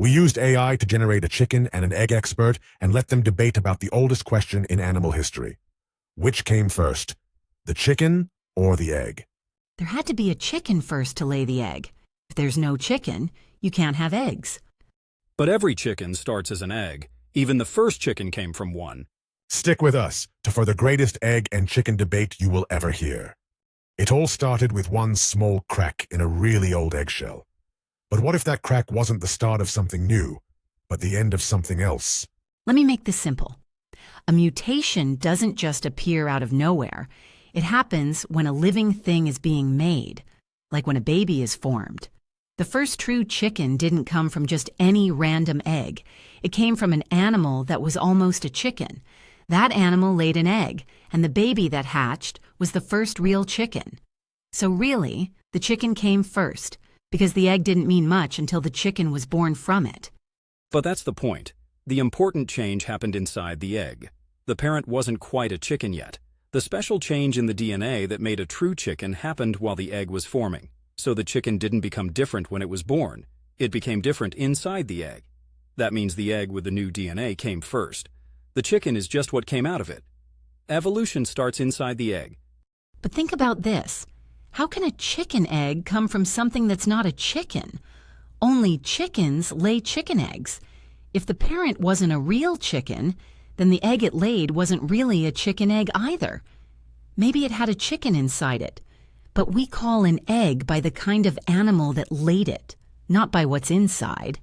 We used AI to generate a chicken and an egg expert and let them debate about the oldest question in animal history. Which came first, the chicken or the egg? There had to be a chicken first to lay the egg. If there's no chicken, you can't have eggs. But every chicken starts as an egg. Even the first chicken came from one. Stick with us for the greatest egg and chicken debate you will ever hear. It all started with one small crack in a really old eggshell. But what if that crack wasn't the start of something new, but the end of something else? Let me make this simple. A mutation doesn't just appear out of nowhere. It happens when a living thing is being made, like when a baby is formed. The first true chicken didn't come from just any random egg. It came from an animal that was almost a chicken. That animal laid an egg, and the baby that hatched was the first real chicken. So really, the chicken came first, because the egg didn't mean much until the chicken was born from it. But that's the point. The important change happened inside the egg. The parent wasn't quite a chicken yet. The special change in the DNA that made a true chicken happened while the egg was forming. So the chicken didn't become different when it was born. It became different inside the egg. That means the egg with the new DNA came first. The chicken is just what came out of it. Evolution starts inside the egg. But think about this. How can a chicken egg come from something that's not a chicken? Only chickens lay chicken eggs. If the parent wasn't a real chicken, then the egg it laid wasn't really a chicken egg either. Maybe it had a chicken inside it. But we call an egg by the kind of animal that laid it, not by what's inside.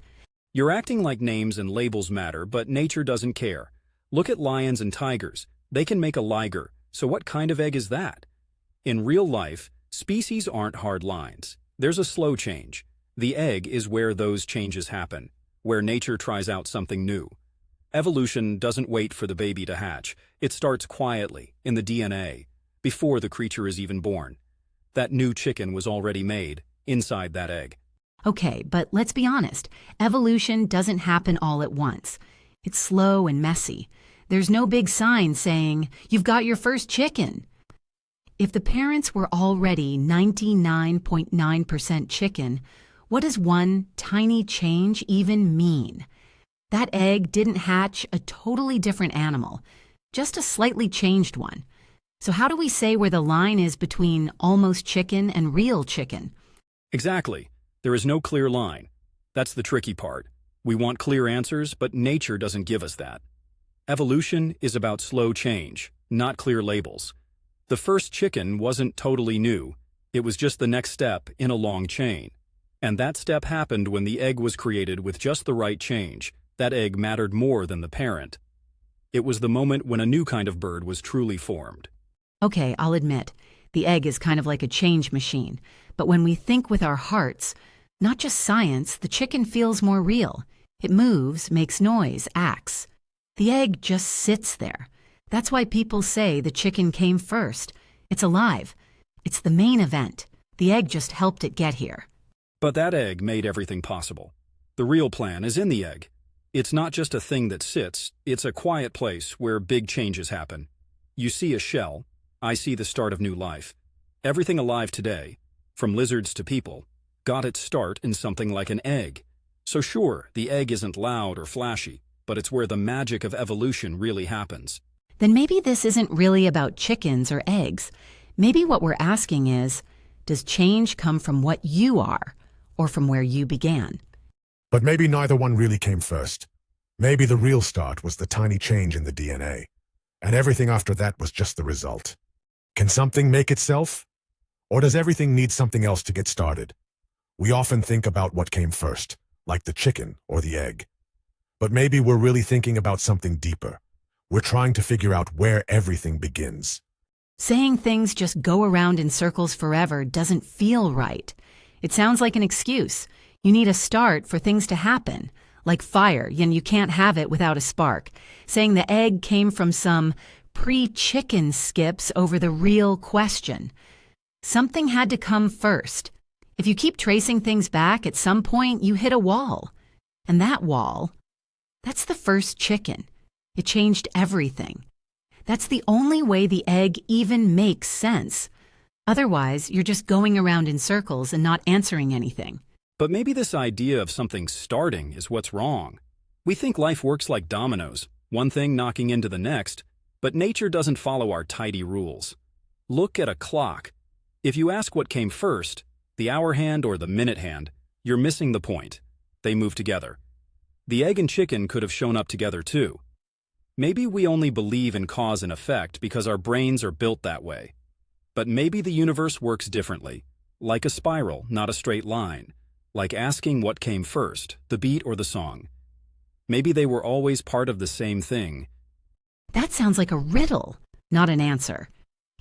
You're acting like names and labels matter, but nature doesn't care. Look at lions and tigers. They can make a liger, so what kind of egg is that? In real life, species aren't hard lines. There's a slow change. The egg is where those changes happen, where nature tries out something new. Evolution doesn't wait for the baby to hatch. It starts quietly, in the DNA, before the creature is even born. That new chicken was already made, inside that egg. Okay, but let's be honest. Evolution doesn't happen all at once. It's slow and messy. There's no big sign saying, "You've got your first chicken." If the parents were already 99.9% chicken, what does one tiny change even mean? That egg didn't hatch a totally different animal, just a slightly changed one. So how do we say where the line is between almost chicken and real chicken? Exactly. There is no clear line. That's the tricky part. We want clear answers, but nature doesn't give us that. Evolution is about slow change, not clear labels. The first chicken wasn't totally new. It was just the next step in a long chain. And that step happened when the egg was created with just the right change. That egg mattered more than the parent. It was the moment when a new kind of bird was truly formed. Okay, I'll admit, the egg is kind of like a change machine. But when we think with our hearts, not just science, the chicken feels more real. It moves, makes noise, acts. The egg just sits there. That's why people say the chicken came first. It's alive. It's the main event. The egg just helped it get here. But that egg made everything possible. The real plan is in the egg. It's not just a thing that sits, it's a quiet place where big changes happen. You see a shell, I see the start of new life. Everything alive today, from lizards to people, got its start in something like an egg. So sure, the egg isn't loud or flashy, but it's where the magic of evolution really happens. Then maybe this isn't really about chickens or eggs. Maybe what we're asking is, does change come from what you are, or from where you began? But maybe neither one really came first. Maybe the real start was the tiny change in the DNA, and everything after that was just the result. Can something make itself? Or does everything need something else to get started? We often think about what came first, like the chicken or the egg. But maybe we're really thinking about something deeper. We're trying to figure out where everything begins. Saying things just go around in circles forever doesn't feel right. It sounds like an excuse. You need a start for things to happen, like fire, and you can't have it without a spark. Saying the egg came from some pre-chicken skips over the real question. Something had to come first. If you keep tracing things back, at some point you hit a wall. And that wall, that's the first chicken. It changed everything. That's the only way the egg even makes sense. Otherwise, you're just going around in circles and not answering anything. But maybe this idea of something starting is what's wrong. We think life works like dominoes, one thing knocking into the next, but nature doesn't follow our tidy rules. Look at a clock. If you ask what came first, the hour hand or the minute hand, you're missing the point. They move together. The egg and chicken could have shown up together too. Maybe we only believe in cause and effect because our brains are built that way. But maybe the universe works differently, like a spiral, not a straight line, like asking what came first, the beat or the song. Maybe they were always part of the same thing. That sounds like a riddle, not an answer.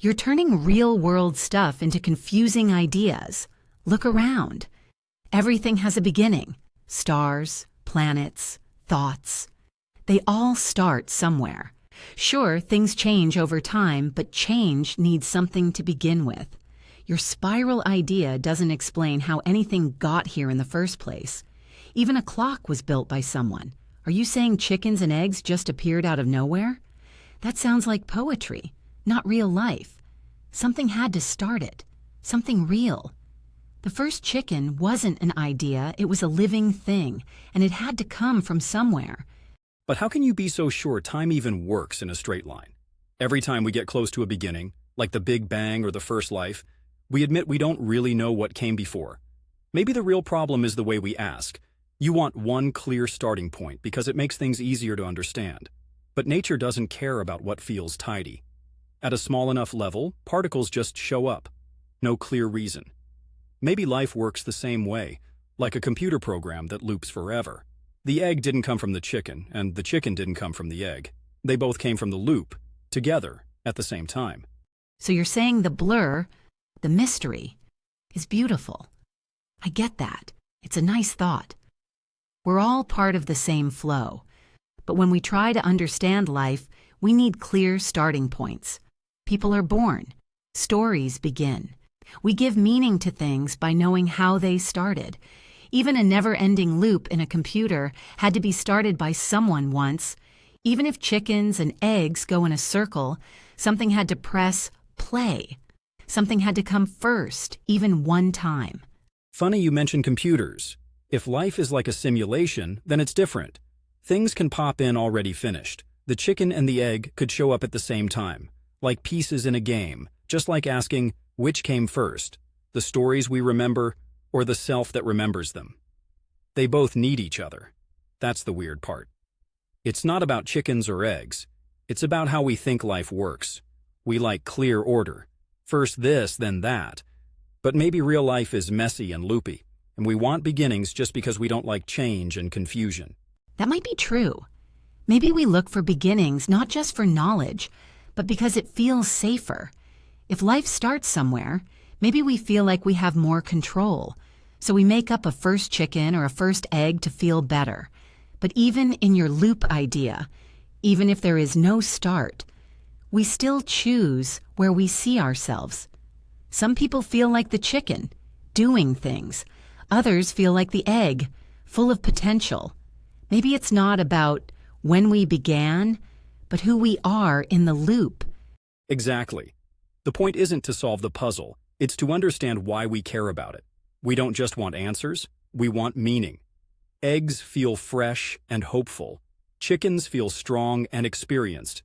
You're turning real-world stuff into confusing ideas. Look around. Everything has a beginning. Stars, planets, thoughts. They all start somewhere. Sure, things change over time, but change needs something to begin with. Your spiral idea doesn't explain how anything got here in the first place. Even a clock was built by someone. Are you saying chickens and eggs just appeared out of nowhere? That sounds like poetry, not real life. Something had to start it. Something real. The first chicken wasn't an idea, it was a living thing, and it had to come from somewhere. But how can you be so sure time even works in a straight line? Every time we get close to a beginning, like the Big Bang or the first life, we admit we don't really know what came before. Maybe the real problem is the way we ask. You want one clear starting point because it makes things easier to understand. But nature doesn't care about what feels tidy. At a small enough level, particles just show up. No clear reason. Maybe life works the same way, like a computer program that loops forever. The egg didn't come from the chicken, and the chicken didn't come from the egg. They both came from the loop, together, at the same time. So you're saying the blur, the mystery, is beautiful. I get that. It's a nice thought. We're all part of the same flow. But when we try to understand life, we need clear starting points. People are born. Stories begin. We give meaning to things by knowing how they started. Even a never-ending loop in a computer had to be started by someone once. Even if chickens and eggs go in a circle, something had to press play. Something had to come first, even one time. Funny you mention computers. If life is like a simulation, then it's different. Things can pop in already finished. The chicken and the egg could show up at the same time, like pieces in a game, just like asking, which came first, the stories we remember or the self that remembers them? They both need each other. That's the weird part. It's not about chickens or eggs. It's about how we think life works. We like clear order. First this, then that. But maybe real life is messy and loopy, and we want beginnings just because we don't like change and confusion. That might be true. Maybe we look for beginnings not just for knowledge, but because it feels safer. If life starts somewhere, maybe we feel like we have more control. So we make up a first chicken or a first egg to feel better. But even in your loop idea, even if there is no start, we still choose where we see ourselves. Some people feel like the chicken, doing things. Others feel like the egg, full of potential. Maybe it's not about when we began, but who we are in the loop. Exactly. The point isn't to solve the puzzle, it's to understand why we care about it. We don't just want answers, we want meaning. Eggs feel fresh and hopeful. Chickens feel strong and experienced.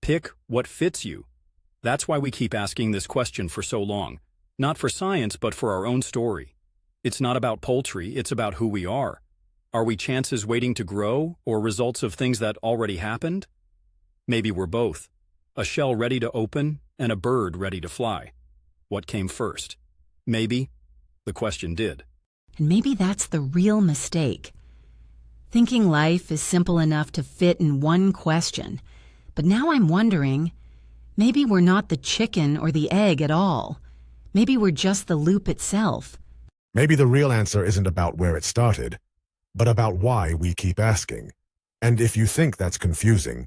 Pick what fits you. That's why we keep asking this question for so long. Not for science, but for our own story. It's not about poultry, it's about who we are. Are we chances waiting to grow, or results of things that already happened? Maybe we're both. A shell ready to open, and a bird ready to fly. What came first? Maybe the question did. And maybe that's the real mistake. Thinking life is simple enough to fit in one question. But now I'm wondering, maybe we're not the chicken or the egg at all. Maybe we're just the loop itself. Maybe the real answer isn't about where it started, but about why we keep asking. And if you think that's confusing,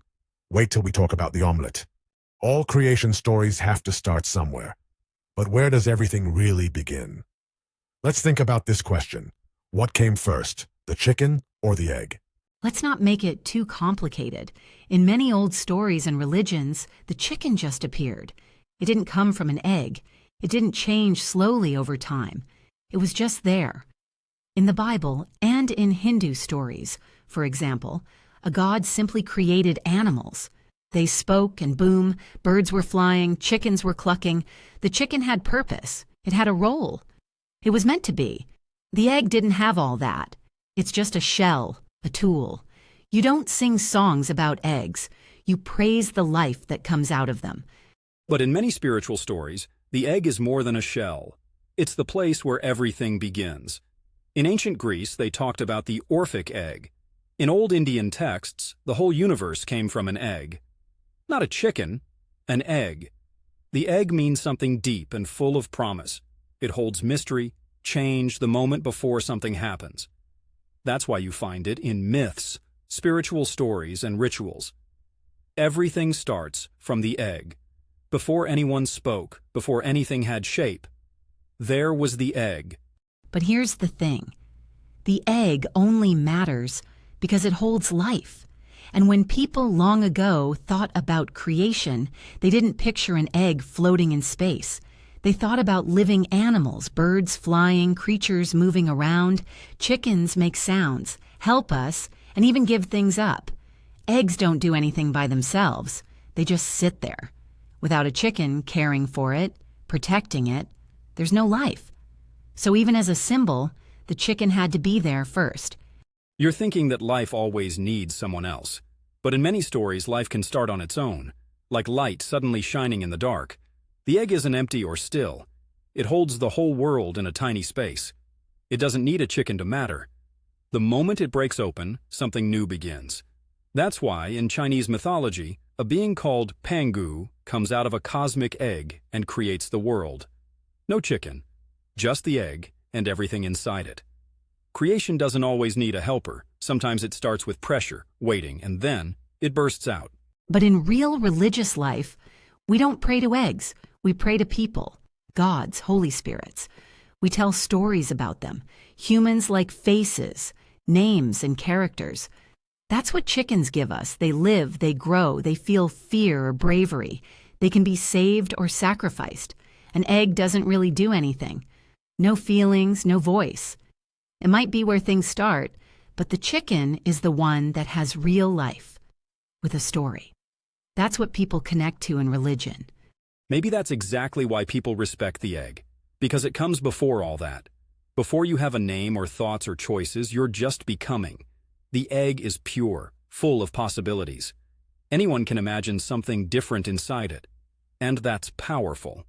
wait till we talk about the omelet. All creation stories have to start somewhere. But where does everything really begin? Let's think about this question. What came first, the chicken or the egg? Let's not make it too complicated. In many old stories and religions, the chicken just appeared. It didn't come from an egg. It didn't change slowly over time. It was just there. In the Bible and in Hindu stories, for example, a god simply created animals. They spoke and boom, birds were flying, chickens were clucking. The chicken had purpose. It had a role. It was meant to be. The egg didn't have all that. It's just a shell, a tool. You don't sing songs about eggs. You praise the life that comes out of them. But in many spiritual stories, the egg is more than a shell. It's the place where everything begins. In ancient Greece, they talked about the Orphic egg. In old Indian texts, the whole universe came from an egg. Not a chicken, an egg. The egg means something deep and full of promise. It holds mystery, change, the moment before something happens. That's why you find it in myths, spiritual stories, and rituals. Everything starts from the egg. Before anyone spoke, before anything had shape, there was the egg. But here's the thing. The egg only matters because it holds life. And when people long ago thought about creation, they didn't picture an egg floating in space. They thought about living animals, birds flying, creatures moving around. Chickens make sounds, help us, and even give things up. Eggs don't do anything by themselves. They just sit there. Without a chicken caring for it, protecting it, there's no life. So even as a symbol, the chicken had to be there first. You're thinking that life always needs someone else. But in many stories, life can start on its own, like light suddenly shining in the dark. The egg isn't empty or still. It holds the whole world in a tiny space. It doesn't need a chicken to matter. The moment it breaks open, something new begins. That's why, in Chinese mythology, a being called Pangu comes out of a cosmic egg and creates the world. No chicken, just the egg and everything inside it. Creation doesn't always need a helper. Sometimes it starts with pressure, waiting, and then it bursts out. But in real religious life, we don't pray to eggs. We pray to people, gods, holy spirits. We tell stories about them. Humans like faces, names, and characters. That's what chickens give us. They live, they grow, they feel fear or bravery. They can be saved or sacrificed. An egg doesn't really do anything. No feelings, no voice. It might be where things start, but the chicken is the one that has real life, with a story. That's what people connect to in religion. Maybe that's exactly why people respect the egg, because it comes before all that. Before you have a name or thoughts or choices, you're just becoming. The egg is pure, full of possibilities. Anyone can imagine something different inside it, and that's powerful.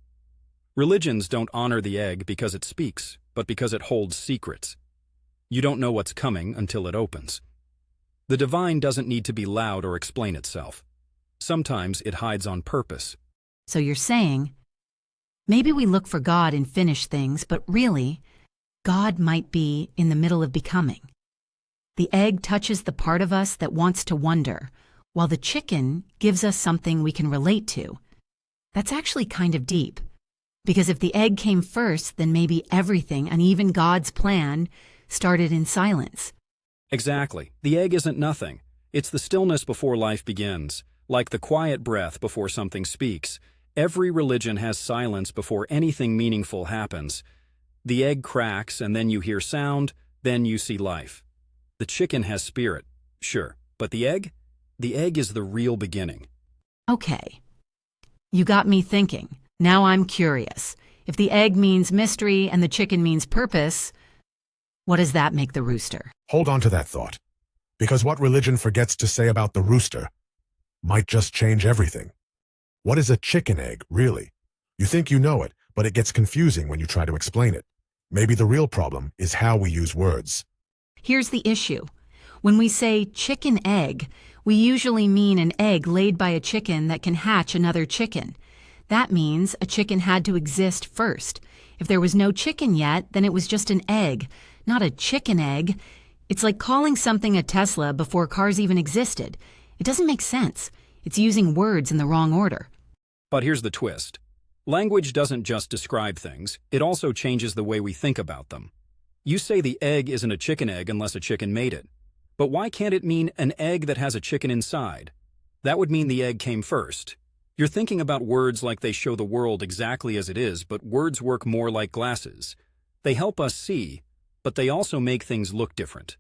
Religions don't honor the egg because it speaks, but because it holds secrets. You don't know what's coming until it opens. The divine doesn't need to be loud or explain itself. Sometimes it hides on purpose. So you're saying, maybe we look for God in finished things, but really, God might be in the middle of becoming. The egg touches the part of us that wants to wonder, while the chicken gives us something we can relate to. That's actually kind of deep. Because if the egg came first, then maybe everything, and even God's plan, started in silence. Exactly. The egg isn't nothing. It's the stillness before life begins, like the quiet breath before something speaks. Every religion has silence before anything meaningful happens. The egg cracks, and then you hear sound, then you see life. The chicken has spirit, sure, but the egg? The egg is the real beginning. Okay. You got me thinking. Now I'm curious. If the egg means mystery and the chicken means purpose, what does that make the rooster? Hold on to that thought. Because what religion forgets to say about the rooster might just change everything. What is a chicken egg, really? You think you know it, but it gets confusing when you try to explain it. Maybe the real problem is how we use words. Here's the issue. When we say chicken egg, we usually mean an egg laid by a chicken that can hatch another chicken. That means a chicken had to exist first. If there was no chicken yet, then it was just an egg, not a chicken egg. It's like calling something a Tesla before cars even existed. It doesn't make sense. It's using words in the wrong order. But here's the twist. Language doesn't just describe things, it also changes the way we think about them. You say the egg isn't a chicken egg unless a chicken made it. But why can't it mean an egg that has a chicken inside? That would mean the egg came first. You're thinking about words like they show the world exactly as it is, but words work more like glasses. They help us see, but they also make things look different.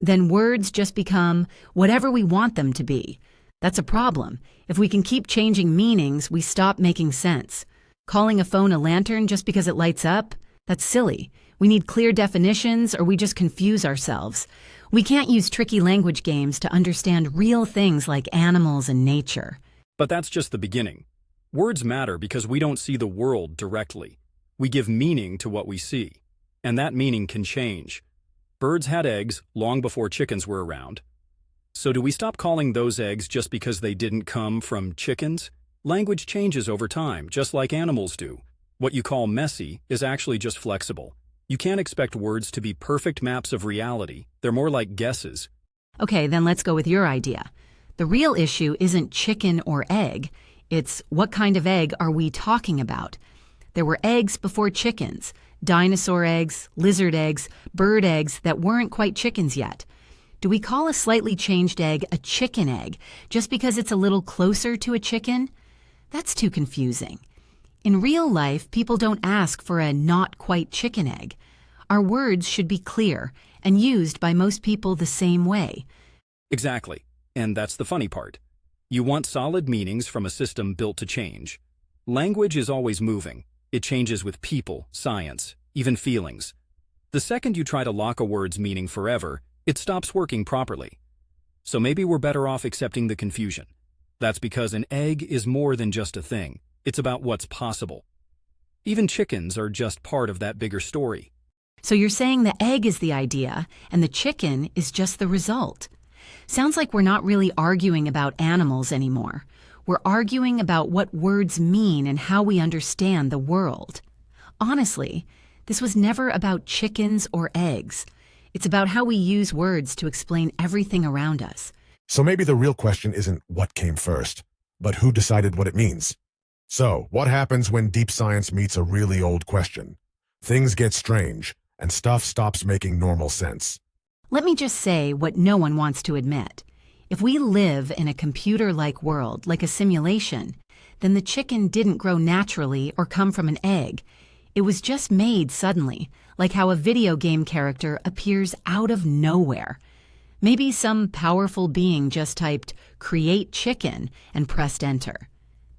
Then words just become whatever we want them to be. That's a problem. If we can keep changing meanings, we stop making sense. Calling a phone a lantern just because it lights up? That's silly. We need clear definitions or we just confuse ourselves. We can't use tricky language games to understand real things like animals and nature. But that's just the beginning. Words matter because we don't see the world directly. We give meaning to what we see. And that meaning can change. Birds had eggs long before chickens were around. So do we stop calling those eggs just because they didn't come from chickens? Language changes over time, just like animals do. What you call messy is actually just flexible. You can't expect words to be perfect maps of reality. They're more like guesses. Okay, then let's go with your idea. The real issue isn't chicken or egg. It's what kind of egg are we talking about? There were eggs before chickens. Dinosaur eggs, lizard eggs, bird eggs that weren't quite chickens yet. Do we call a slightly changed egg a chicken egg just because it's a little closer to a chicken? That's too confusing. In real life, people don't ask for a not quite chicken egg. Our words should be clear and used by most people the same way. Exactly. And that's the funny part. You want solid meanings from a system built to change. Language is always moving. It changes with people, science, even feelings. The second you try to lock a word's meaning forever, it stops working properly. So maybe we're better off accepting the confusion. That's because an egg is more than just a thing. It's about what's possible. Even chickens are just part of that bigger story. So you're saying the egg is the idea and the chicken is just the result. Sounds like we're not really arguing about animals anymore. We're arguing about what words mean and how we understand the world. Honestly, this was never about chickens or eggs. It's about how we use words to explain everything around us. So maybe the real question isn't what came first, but who decided what it means. So, what happens when deep science meets a really old question? Things get strange, and stuff stops making normal sense. Let me just say what no one wants to admit. If we live in a computer-like world, like a simulation, then the chicken didn't grow naturally or come from an egg. It was just made suddenly, like how a video game character appears out of nowhere. Maybe some powerful being just typed, "create chicken," and pressed enter.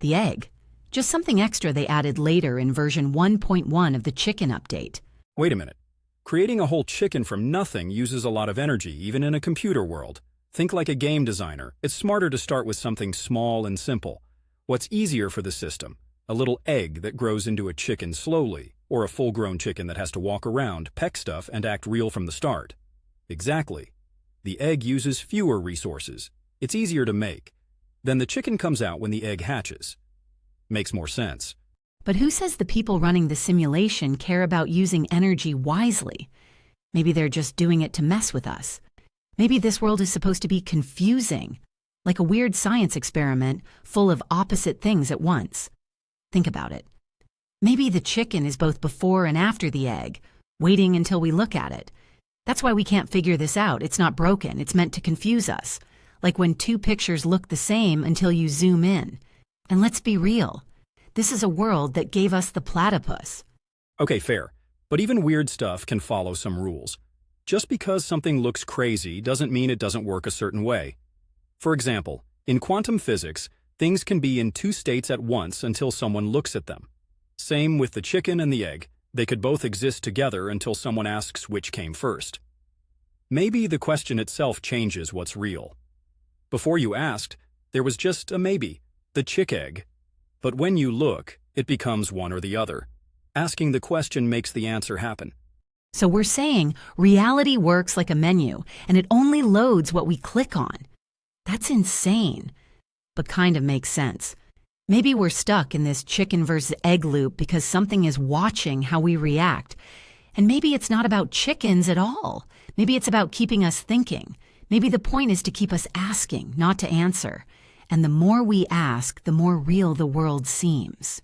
The egg. Just something extra they added later in version 1.1 of the chicken update. Wait a minute. Creating a whole chicken from nothing uses a lot of energy, even in a computer world. Think like a game designer. It's smarter to start with something small and simple. What's easier for the system? A little egg that grows into a chicken slowly, or a full-grown chicken that has to walk around, peck stuff, and act real from the start. Exactly. The egg uses fewer resources. It's easier to make. Then the chicken comes out when the egg hatches. Makes more sense. But who says the people running the simulation care about using energy wisely? Maybe they're just doing it to mess with us. Maybe this world is supposed to be confusing, like a weird science experiment full of opposite things at once. Think about it. Maybe the chicken is both before and after the egg, waiting until we look at it. That's why we can't figure this out. It's not broken. It's meant to confuse us. Like when two pictures look the same until you zoom in. And let's be real. This is a world that gave us the platypus. Okay, fair. But even weird stuff can follow some rules. Just because something looks crazy doesn't mean it doesn't work a certain way. For example, in quantum physics, things can be in two states at once until someone looks at them. Same with the chicken and the egg. They could both exist together until someone asks which came first. Maybe the question itself changes what's real. Before you asked, there was just a maybe, the chick egg. But when you look, it becomes one or the other. Asking the question makes the answer happen. So we're saying reality works like a menu, and it only loads what we click on. That's insane, but kind of makes sense. Maybe we're stuck in this chicken versus egg loop because something is watching how we react. And maybe it's not about chickens at all. Maybe it's about keeping us thinking. Maybe the point is to keep us asking, not to answer. And the more we ask, the more real the world seems.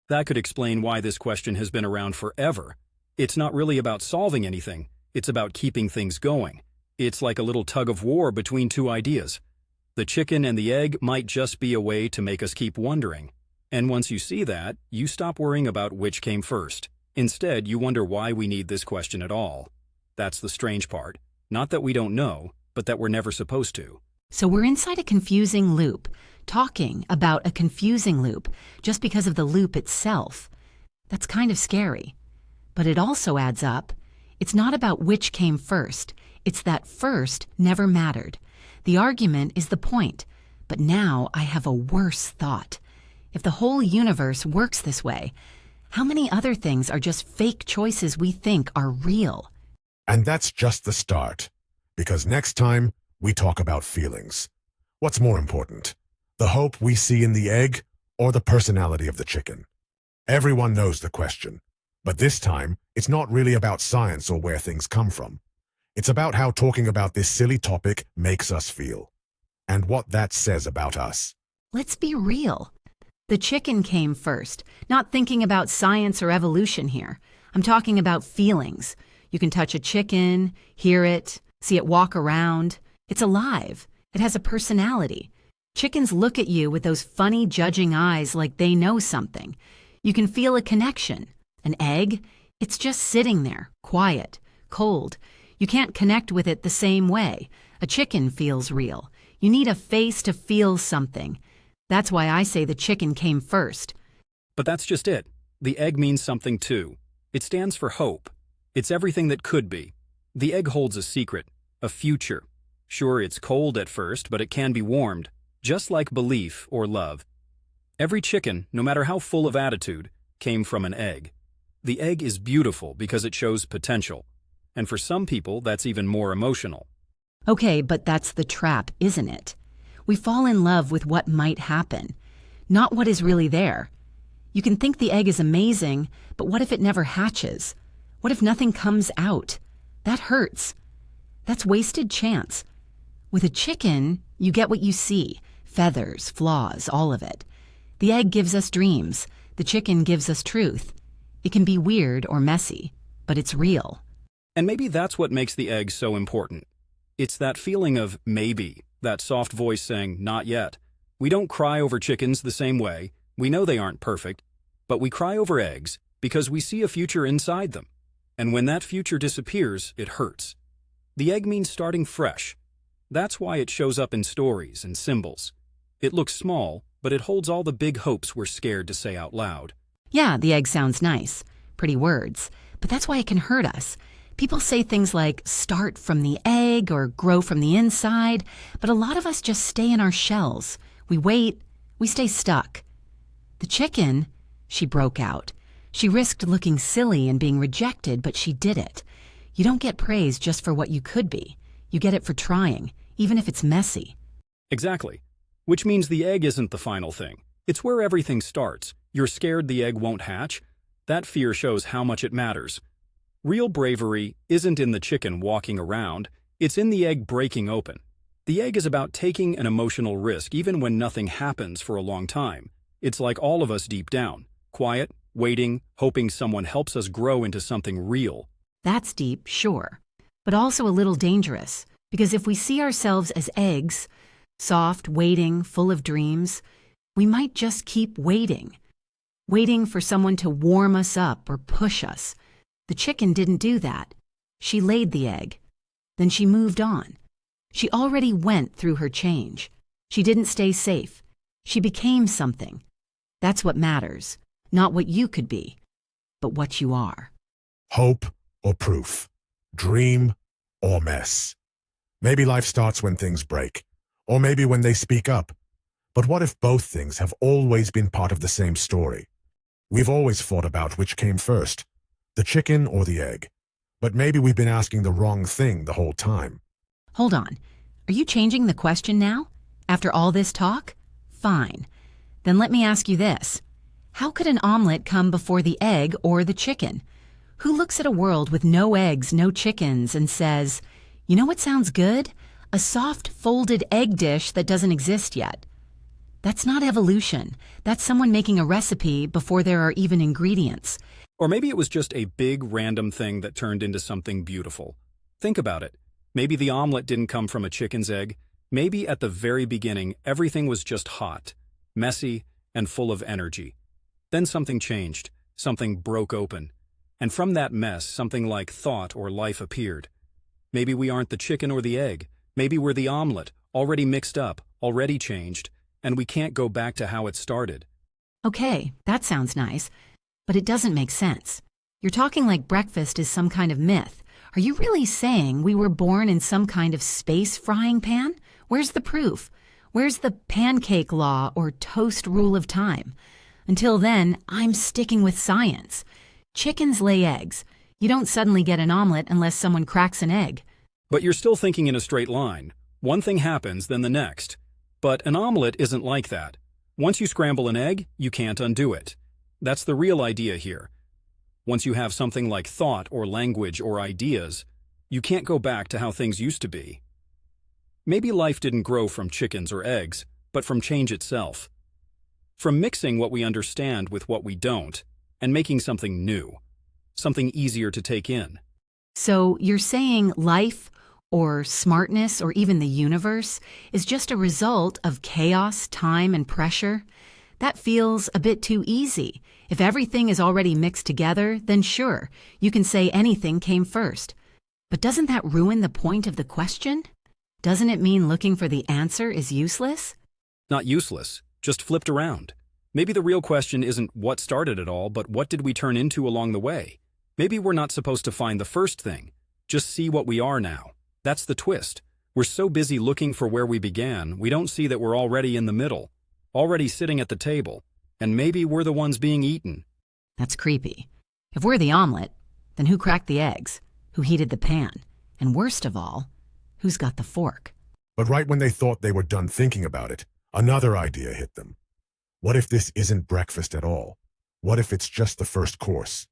That could explain why this question has been around forever. It's not really about solving anything. It's about keeping things going. It's like a little tug of war between two ideas. The chicken and the egg might just be a way to make us keep wondering. And once you see that, you stop worrying about which came first. Instead, you wonder why we need this question at all. That's the strange part. Not that we don't know, but that we're never supposed to. So we're inside a confusing loop, talking about a confusing loop just because of the loop itself. That's kind of scary. But it also adds up. It's not about which came first. It's that first never mattered. The argument is the point. But now I have a worse thought. If the whole universe works this way, how many other things are just fake choices we think are real? And that's just the start. Because next time, we talk about feelings. What's more important, the hope we see in the egg or the personality of the chicken? Everyone knows the question. But this time, it's not really about science or where things come from. It's about how talking about this silly topic makes us feel. And what that says about us. Let's be real. The chicken came first, not thinking about science or evolution here. I'm talking about feelings. You can touch a chicken, hear it, see it walk around. It's alive. It has a personality. Chickens look at you with those funny, judging eyes like they know something. You can feel a connection. An egg? It's just sitting there, quiet, cold. You can't connect with it the same way. A chicken feels real. You need a face to feel something. That's why I say the chicken came first. But that's just it. The egg means something too. It stands for hope. It's everything that could be. The egg holds a secret, a future. Sure, it's cold at first, but it can be warmed, just like belief or love. Every chicken, no matter how full of attitude, came from an egg. The egg is beautiful because it shows potential. And for some people, that's even more emotional. Okay, but that's the trap, isn't it? We fall in love with what might happen, not what is really there. You can think the egg is amazing, but what if it never hatches? What if nothing comes out? That hurts. That's wasted chance. With a chicken, you get what you see. Feathers, flaws, all of it. The egg gives us dreams. The chicken gives us truth. It can be weird or messy, but it's real. And maybe that's what makes the egg so important. It's that feeling of maybe, that soft voice saying, not yet. We don't cry over chickens the same way. We know they aren't perfect. But we cry over eggs because we see a future inside them. And when that future disappears, it hurts. The egg means starting fresh. That's why it shows up in stories and symbols. It looks small, but it holds all the big hopes we're scared to say out loud. Yeah, the egg sounds nice. Pretty words. But that's why it can hurt us. People say things like start from the egg or grow from the inside, but a lot of us just stay in our shells. We wait, we stay stuck. The chicken, she broke out. She risked looking silly and being rejected, but she did it. You don't get praise just for what you could be. You get it for trying, even if it's messy. Exactly. Which means the egg isn't the final thing. It's where everything starts. You're scared the egg won't hatch? That fear shows how much it matters. Real bravery isn't in the chicken walking around, it's in the egg breaking open. The egg is about taking an emotional risk even when nothing happens for a long time. It's like all of us deep down, quiet, waiting, hoping someone helps us grow into something real. That's deep, sure, but also a little dangerous, because if we see ourselves as eggs, soft, waiting, full of dreams, we might just keep waiting for someone to warm us up or push us. The chicken didn't do that. She laid the egg. Then she moved on. She already went through her change. She didn't stay safe. She became something. That's what matters. Not what you could be, but what you are. Hope or proof. Dream or mess. Maybe life starts when things break, or maybe when they speak up. But what if both things have always been part of the same story? We've always fought about which came first, the chicken or the egg. But maybe we've been asking the wrong thing the whole time. Hold on. Are you changing the question now? After all this talk? Fine. Then let me ask you this. How could an omelet come before the egg or the chicken? Who looks at a world with no eggs, no chickens, and says, you know what sounds good? A soft, folded egg dish that doesn't exist yet. That's not evolution. That's someone making a recipe before there are even ingredients. Or maybe it was just a big random thing that turned into something beautiful. Think about it. Maybe the omelet didn't come from a chicken's egg. Maybe at the very beginning, everything was just hot, messy, and full of energy. Then something changed. Something broke open. And from that mess, something like thought or life appeared. Maybe we aren't the chicken or the egg. Maybe we're the omelet, already mixed up, already changed, and we can't go back to how it started. Okay, that sounds nice, but it doesn't make sense. You're talking like breakfast is some kind of myth. Are you really saying we were born in some kind of space frying pan? Where's the proof? Where's the pancake law or toast rule of time? Until then, I'm sticking with science. Chickens lay eggs. You don't suddenly get an omelet unless someone cracks an egg. But you're still thinking in a straight line. One thing happens, then the next. But an omelet isn't like that. Once you scramble an egg, you can't undo it. That's the real idea here. Once you have something like thought or language or ideas, you can't go back to how things used to be. Maybe life didn't grow from chickens or eggs, but from change itself. From mixing what we understand with what we don't, and making something new, something easier to take in. So you're saying life, or smartness, or even the universe is just a result of chaos, time, and pressure? That feels a bit too easy. If everything is already mixed together, then sure, you can say anything came first. But doesn't that ruin the point of the question? Doesn't it mean looking for the answer is useless? Not useless, just flipped around. Maybe the real question isn't what started it all, but what did we turn into along the way? Maybe we're not supposed to find the first thing, just see what we are now. That's the twist. We're so busy looking for where we began, we don't see that we're already in the middle, already sitting at the table, and maybe we're the ones being eaten. That's creepy. If we're the omelet, then who cracked the eggs? Who heated the pan? And worst of all, who's got the fork? But right when they thought they were done thinking about it, another idea hit them. What if this isn't breakfast at all? What if it's just the first course?